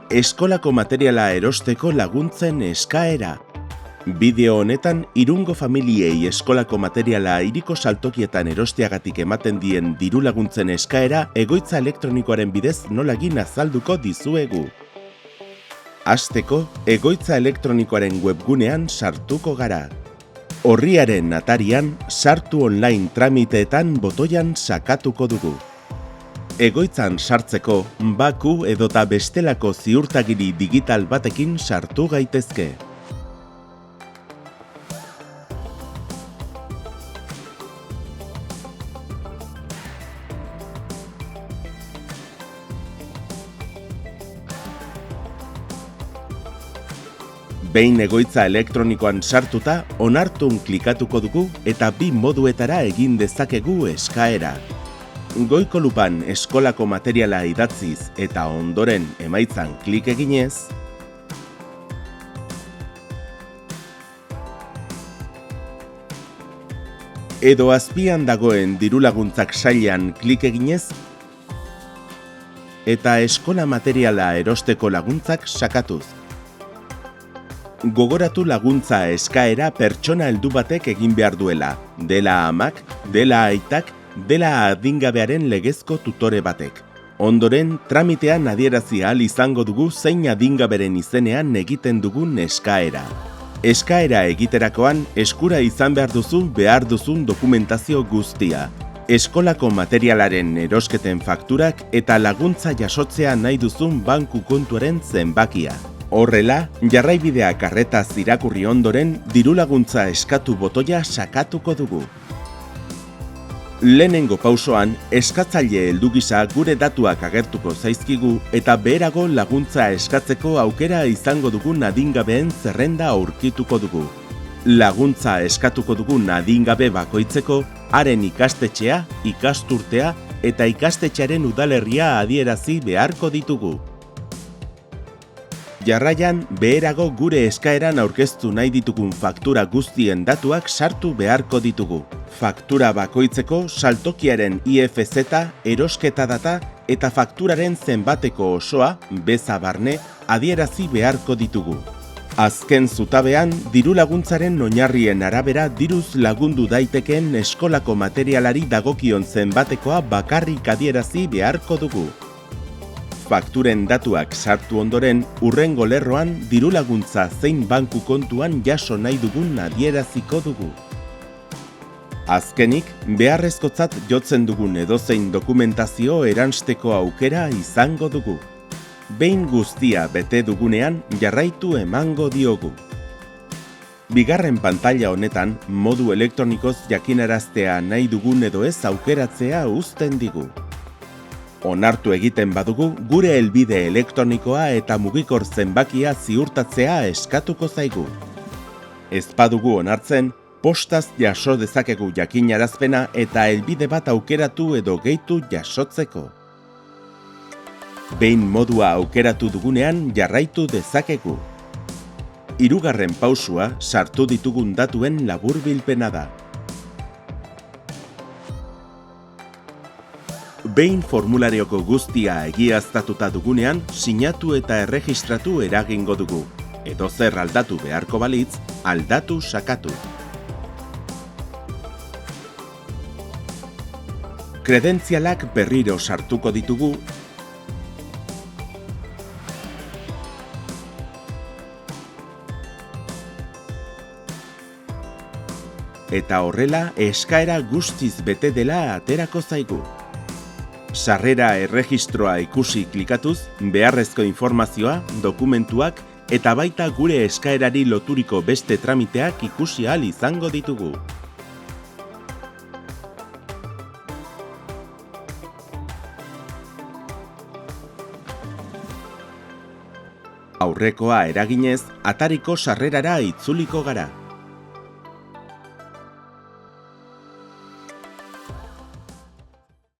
Eskolako materiala erosteko laguntzen eskaera. Bideo honetan, Irungo familiei eskolako materiala hiriko saltokietan erosteagatik ematen dien diru laguntzen eskaera egoitza elektronikoaren bidez nola egin azalduko dizuegu. Hasteko, egoitza elektronikoaren webgunean sartuko gara. Orriaren atarian, sartu online tramiteetan botoian sakatuko dugu. Egoitzan sartzeko, baku edota bestelako ziurtagiri digital batekin sartu gaitezke. Behin egoitza elektronikoan sartuta, onartun klikatuko dugu eta bi moduetara egin dezakegu eskaera. Goiko lupan eskolako materiala idatziz eta ondoren emaitzan klik eginez, edo azpian dagoen dirulaguntzak sailean klik eginez, eta eskola materiala erosteko laguntzak sakatuz. Gogoratu laguntza eskaera pertsona heldu batek egin behar duela, dela amak, dela aitak, dela adingabearen legezko tutore batek. Ondoren, tramitean adierazi ahal izango dugu zein adingaberen izenean egiten dugun eskaera. Eskaera egiterakoan, eskura izan behar duzun dokumentazio guztia. Eskolako materialaren erosketen fakturak eta laguntza jasotzea nahi duzun banku kontuaren zenbakia. Horrela, jarraibideak arretaz irakurri ondoren, dirulaguntza eskatu botoia sakatuko dugu. Lehenengo pausoan, eskatzaile heldu gisa gure datuak agertuko zaizkigu eta beherago laguntza eskatzeko aukera izango dugun adingabeen zerrenda aurkituko dugu. Laguntza eskatuko dugun adingabe bakoitzeko, haren ikastetxea, ikasturtea eta ikastetxearen udalerria adierazi beharko ditugu. Jarraian, beherago gure eskaeran aurkeztu nahi ditugun faktura guztien datuak sartu beharko ditugu. Faktura bakoitzeko saltokiaren IFZ, erosketa data eta fakturaren zenbateko osoa, beza barne, adierazi beharko ditugu. Azken zutabean, diru laguntzaren oinarrien arabera diruz lagundu daitekeen eskolako materialari dagokion zenbatekoa bakarrik adierazi beharko dugu. Fakturen datuak sartu ondoren, hurrengo lerroan diru laguntza zein banku kontuan jaso nahi dugun adieraziko dugu. Azkenik, beharrezkotzat jotzen dugun edozein dokumentazio eransteko aukera izango dugu. Behin guztia bete dugunean, jarraitu emango diogu. Bigarren pantaila honetan, modu elektronikoz jakinaraztea nahi dugun edo ez aukeratzea uzten digu. Onartu egiten badugu, gure helbide elektronikoa eta mugikor zenbakia ziurtatzea eskatuko zaigu. Ez badugu onartzen, postaz jaso dezakegu jakinarazpena eta helbide bat aukeratu edo gehitu jasotzeko. Behin modua aukeratu dugunean jarraitu dezakegu. Hirugarren pausua sartu ditugun datuen laburbilpena da. Behin formularioko guztia egiaztatuta dugunean, sinatu eta erregistratu eragingo dugu. Edozer aldatu beharko balitz, aldatu sakatu. Kredentzialak berriro sartuko ditugu, eta horrela eskaera guztiz bete dela aterako zaigu. Sarrera erregistroa ikusi klikatuz, beharrezko informazioa, dokumentuak eta baita gure eskaerari loturiko beste tramiteak ikusi ahal izango ditugu. Aurrekoa eraginez, atariko sarrerara itzuliko gara.